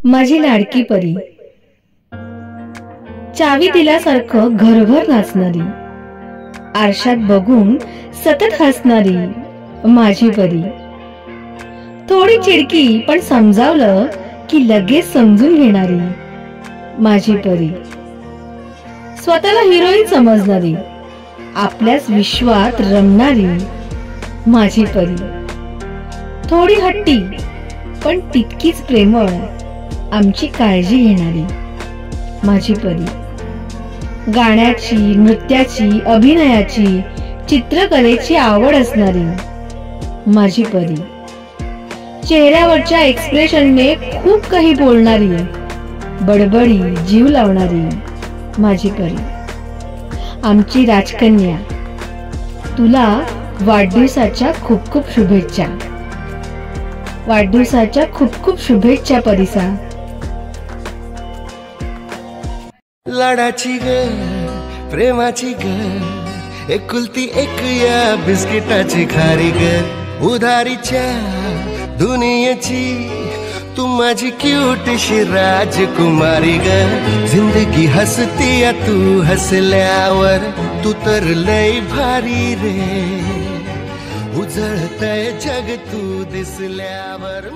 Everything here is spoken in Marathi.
माझी लाडकी परी, चावी दिल्यासारखं घरभर नाचणारी, आरशात बघून सतत हसणारी माझी परी. थोडी चिडकी पण समजावलं की लगेच समजून घेणारी माझी परी. स्वतःला हिरोईन समजणारी, आपल्याच विश्वात रमणारी माझी परी. थोडी हट्टी पण तितकीच प्रेमळ, आमची काळजी घेणारी माझी परी. गाण्याची, नृत्याची, अभिनयाची, चित्रकलेची आवड असणारी माझी परी. चेहऱ्यावरच्या एक्सप्रेशनने खूप काही बोलणारी, बडबडी जीव लावणारी माझी परी. आमची राजकन्या, तुला वाढदिवसाच्या खूप खूप शुभेच्छा. वाढदिवसाच्या खूप खूप शुभेच्छा परिसा. लाडाची ग, प्रेमाची ग, एकुलती एक या बिस्किटाची खारी ग. उधारीच्या दुनियेची तू माझी क्यूटशी राजकुमारी ग. जिंदगी हसती या तू हसल्यावर, तू तर लय भारी रे. उजळतय जग तू दिसल्यावर.